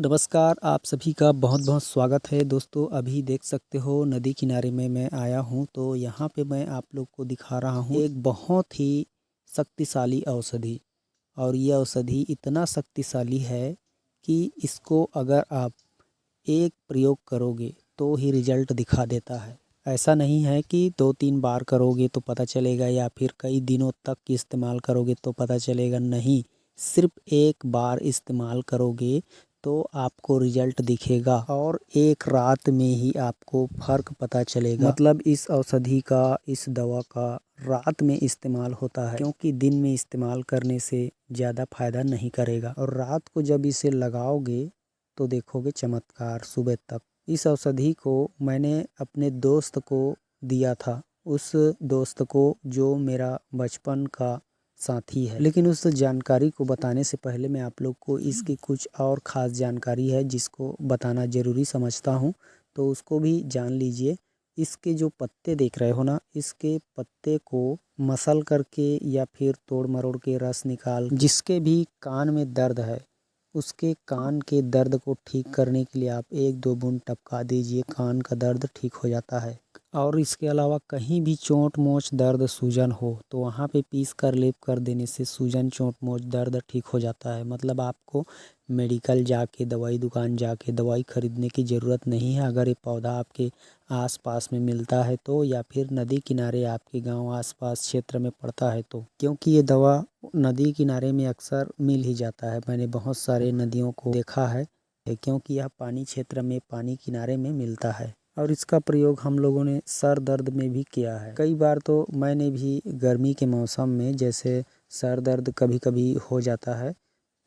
नमस्कार, आप सभी का बहुत-बहुत स्वागत है दोस्तों। अभी देख सकते हो नदी किनारे में मैं आया हूँ, तो यहाँ पे मैं आप लोग को दिखा रहा हूँ एक बहुत ही शक्तिशाली औषधि। और ये औषधि इतना शक्तिशाली है कि इसको अगर आप एक प्रयोग करोगे तो ही रिजल्ट दिखा देता है। ऐसा नहीं है कि 2-3 बार करोगे तो पता चलेगा या फिर कई दिनों तक इस्तेमाल करोगे तो पता चलेगा, नहीं। सिर्फ एक बार इस्तेमाल करोगे तो आपको रिजल्ट दिखेगा और एक रात में ही आपको फ़र्क पता चलेगा। मतलब इस औषधि का, इस दवा का रात में इस्तेमाल होता है, क्योंकि दिन में इस्तेमाल करने से ज़्यादा फ़ायदा नहीं करेगा। और रात को जब इसे लगाओगे तो देखोगे चमत्कार सुबह तक। इस औषधि को मैंने अपने दोस्त को दिया था, उस दोस्त को जो मेरा बचपन का साथी है। लेकिन उस जानकारी को बताने से पहले मैं आप लोग को इसकी कुछ और ख़ास जानकारी है जिसको बताना ज़रूरी समझता हूँ, तो उसको भी जान लीजिए। इसके जो पत्ते देख रहे हो ना, इसके पत्ते को मसल करके या फिर तोड़ मरोड़ के रस निकाल, जिसके भी कान में दर्द है उसके कान के दर्द को ठीक करने के लिए आप 1-2 बूंद टपका दीजिए, कान का दर्द ठीक हो जाता है। और इसके अलावा कहीं भी चोट मोच दर्द सूजन हो तो वहाँ पे पीस कर लेप कर देने से सूजन चोट मोच दर्द ठीक हो जाता है। मतलब आपको मेडिकल जाके, दवाई दुकान जाके दवाई खरीदने की ज़रूरत नहीं है। अगर ये पौधा आपके आसपास में मिलता है तो, या फिर नदी किनारे आपके गांव आसपास क्षेत्र में पड़ता है तो, क्योंकि ये दवा नदी किनारे में अक्सर मिल ही जाता है। मैंने बहुत सारे नदियों को देखा है, क्योंकि यह पानी क्षेत्र में, पानी किनारे में मिलता है। और इसका प्रयोग हम लोगों ने सर दर्द में भी किया है। कई बार तो मैंने भी गर्मी के मौसम में, जैसे सर दर्द कभी कभी हो जाता है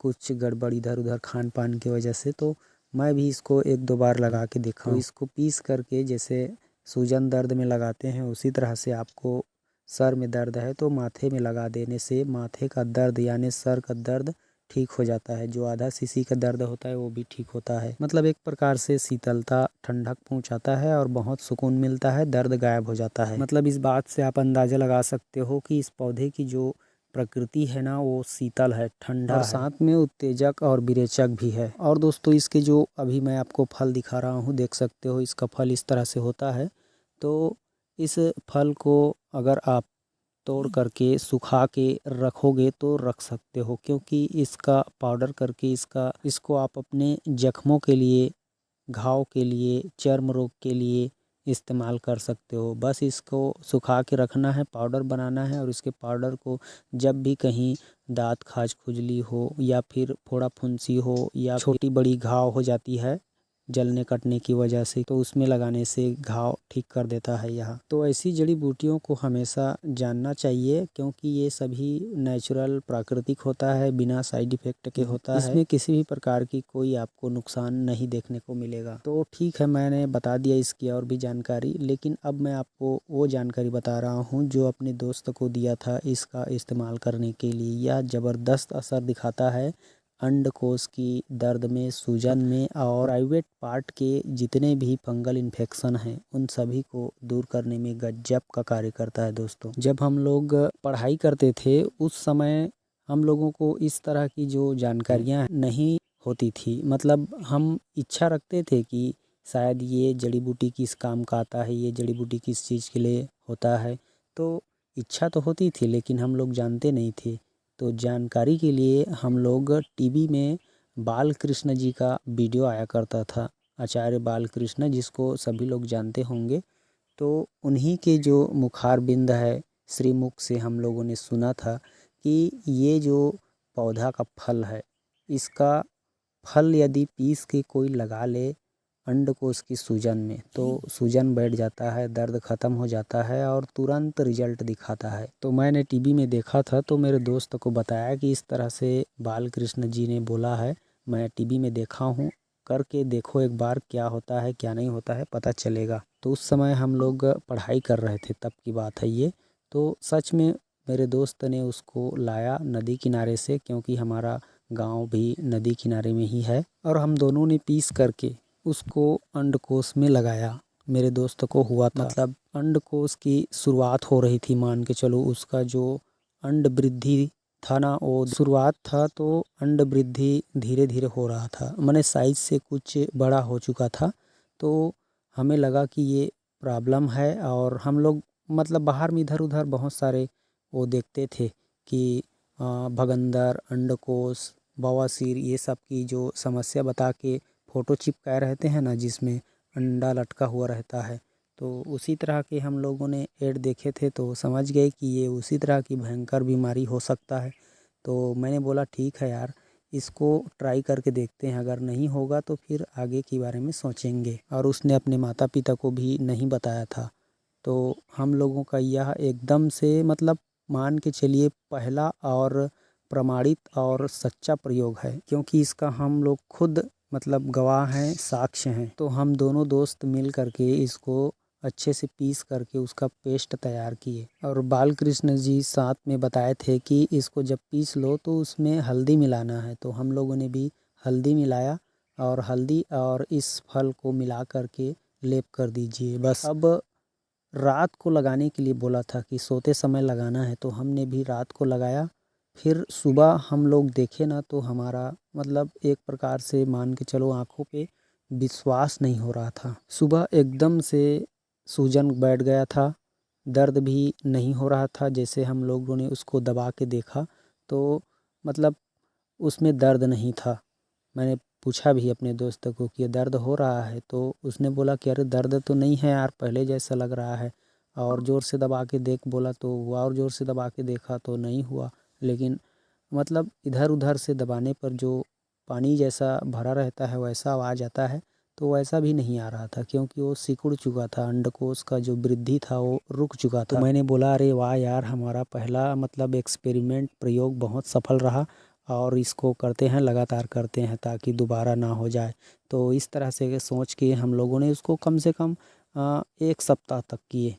कुछ गड़बड़ इधर उधर खान पान की वजह से, तो मैं भी इसको 1-2 बार लगा के देखा हूँ। इसको पीस करके जैसे सूजन दर्द में लगाते हैं, उसी तरह से आपको सर में दर्द है तो माथे में लगा देने से माथे का दर्द यानी सर का दर्द ठीक हो जाता है। जो आधा शीशी का दर्द होता है वो भी ठीक होता है। मतलब एक प्रकार से शीतलता, ठंडक पहुंचाता है और बहुत सुकून मिलता है, दर्द गायब हो जाता है। मतलब इस बात से आप अंदाज़ा लगा सकते हो कि इस पौधे की जो प्रकृति है ना, वो शीतल है, ठंडा और साथ में उत्तेजक और विरेचक भी है। और दोस्तों इसके जो अभी मैं आपको फल दिखा रहा हूँ, देख सकते हो इसका फल इस तरह से होता है। तो इस फल को अगर आप तोड़ करके सुखा के रखोगे तो रख सकते हो, क्योंकि इसका पाउडर करके इसको आप अपने जख्मों के लिए, घाव के लिए, चर्म रोग के लिए इस्तेमाल कर सकते हो। बस इसको सुखा के रखना है, पाउडर बनाना है, और इसके पाउडर को जब भी कहीं दाँत खाज खुजली हो या फिर फोड़ा फुंसी हो या छोटी बड़ी घाव हो जाती है जलने कटने की वजह से, तो उसमें लगाने से घाव ठीक कर देता है यह। तो ऐसी जड़ी बूटियों को हमेशा जानना चाहिए, क्योंकि ये सभी नेचुरल, प्राकृतिक होता है, बिना साइड इफ़ेक्ट के होता है। इसमें किसी भी प्रकार की कोई आपको नुकसान नहीं देखने को मिलेगा। तो ठीक है, मैंने बता दिया इसकी और भी जानकारी, लेकिन अब मैं आपको वो जानकारी बता रहा हूँ जो अपने दोस्त को दिया था इसका इस्तेमाल करने के लिए। यह ज़बरदस्त असर दिखाता है अंडकोश की दर्द में, सूजन में, और प्राइवेट पार्ट के जितने भी फंगल इन्फेक्शन हैं उन सभी को दूर करने में गजब का कार्य करता है दोस्तों। जब हम लोग पढ़ाई करते थे उस समय हम लोगों को इस तरह की जो जानकारियाँ नहीं होती थी। मतलब हम इच्छा रखते थे कि शायद ये जड़ी बूटी किस काम का आता है, ये जड़ी बूटी किस चीज़ के लिए होता है। तो इच्छा तो होती थी लेकिन हम लोग जानते नहीं थे। तो जानकारी के लिए हम लोग टीवी में बाल कृष्ण जी का वीडियो आया करता था, आचार्य बाल कृष्ण, जिसको सभी लोग जानते होंगे। तो उन्हीं के जो मुखारबिंद है, श्रीमुख से हम लोगों ने सुना था कि ये जो पौधा का फल है, इसका फल यदि पीस के कोई लगा ले अंडकोश की सूजन में तो सूजन बैठ जाता है, दर्द ख़त्म हो जाता है और तुरंत रिजल्ट दिखाता है। तो मैंने टीवी में देखा था, तो मेरे दोस्त को बताया कि इस तरह से बाल कृष्ण जी ने बोला है, मैं टीवी में देखा हूँ, करके देखो एक बार, क्या होता है क्या नहीं होता है पता चलेगा। तो उस समय हम लोग पढ़ाई कर रहे थे, तब की बात है ये। तो सच में मेरे दोस्त ने उसको लाया नदी किनारे से, क्योंकि हमारा गांव भी नदी किनारे में ही है, और हम दोनों ने पीस करके उसको अंडकोश में लगाया। मेरे दोस्त को हुआ था, मतलब अंडकोश की शुरुआत हो रही थी, मान के चलो उसका जो अंड वृद्धि था ना, वो शुरुआत था तो अंड वृद्धि धीरे धीरे हो रहा था, माने साइज से कुछ बड़ा हो चुका था। तो हमें लगा कि ये प्रॉब्लम है, और हम लोग मतलब बाहर में इधर उधर बहुत सारे वो देखते थे कि भगंदर, अंडकोश, बवासीर, ये सब की जो समस्या बता के फ़ोटो चिपकाए रहते हैं ना, जिसमें अंडा लटका हुआ रहता है। तो उसी तरह के हम लोगों ने ऐड देखे थे, तो समझ गए कि ये उसी तरह की भयंकर बीमारी हो सकता है। तो मैंने बोला ठीक है यार, इसको ट्राई करके देखते हैं, अगर नहीं होगा तो फिर आगे के बारे में सोचेंगे। और उसने अपने माता पिता को भी नहीं बताया था। तो हम लोगों का यह एकदम से मतलब मान के चलिए पहला और प्रमाणित और सच्चा प्रयोग है, क्योंकि इसका हम लोग खुद मतलब गवाह हैं, साक्ष्य हैं। तो हम दोनों दोस्त मिल करके इसको अच्छे से पीस करके उसका पेस्ट तैयार किए, और बालकृष्ण जी साथ में बताए थे कि इसको जब पीस लो तो उसमें हल्दी मिलाना है। तो हम लोगों ने भी हल्दी मिलाया, और हल्दी और इस फल को मिला करके लेप कर दीजिए बस। अब रात को लगाने के लिए बोला था कि सोते समय लगाना है, तो हमने भी रात को लगाया। फिर सुबह हम लोग देखे ना, तो हमारा मतलब एक प्रकार से मान के चलो आँखों पे विश्वास नहीं हो रहा था। सुबह एकदम से सूजन बैठ गया था, दर्द भी नहीं हो रहा था। जैसे हम लोगों ने उसको दबा के देखा तो मतलब उसमें दर्द नहीं था। मैंने पूछा भी अपने दोस्त को कि ये दर्द हो रहा है, तो उसने बोला कि अरे दर्द तो नहीं है यार, पहले जैसा लग रहा है। और ज़ोर से दबा के देख बोला, तो वो और ज़ोर से दबा के देखा तो नहीं हुआ। लेकिन मतलब इधर उधर से दबाने पर जो पानी जैसा भरा रहता है वैसा आवाज़ आता है, तो वैसा भी नहीं आ रहा था, क्योंकि वो सिकुड़ चुका था, अंडकोश का जो वृद्धि था वो रुक चुका था। तो मैंने बोला अरे वाह यार, हमारा पहला मतलब एक्सपेरिमेंट प्रयोग बहुत सफल रहा, और इसको करते हैं, लगातार करते हैं ताकि दोबारा ना हो जाए। तो इस तरह से सोच के हम लोगों ने उसको कम से कम 1 सप्ताह तक किए।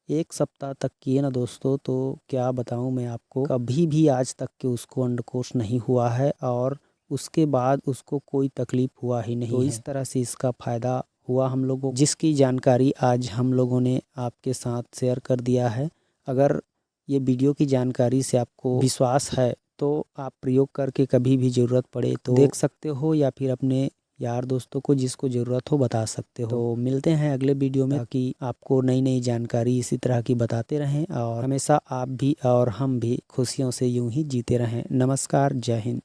1 सप्ताह तक किए ना दोस्तों, तो क्या बताऊं मैं आपको, कभी भी आज तक के उसको अंडकोश नहीं हुआ है, और उसके बाद उसको कोई तकलीफ हुआ ही नहीं है। तो इस तरह से इसका फ़ायदा हुआ हम लोगों को, जिसकी जानकारी आज हम लोगों ने आपके साथ शेयर कर दिया है। अगर ये वीडियो की जानकारी से आपको विश्वास है, तो आप प्रयोग करके कभी भी ज़रूरत पड़े तो देख सकते हो, या फिर अपने यार दोस्तों को जिसको ज़रूरत हो बता सकते हो। तो मिलते हैं अगले वीडियो में, ताकि आपको नई नई जानकारी इसी तरह की बताते रहें, और हमेशा आप भी और हम भी खुशियों से यूं ही जीते रहें। नमस्कार, जय हिंद।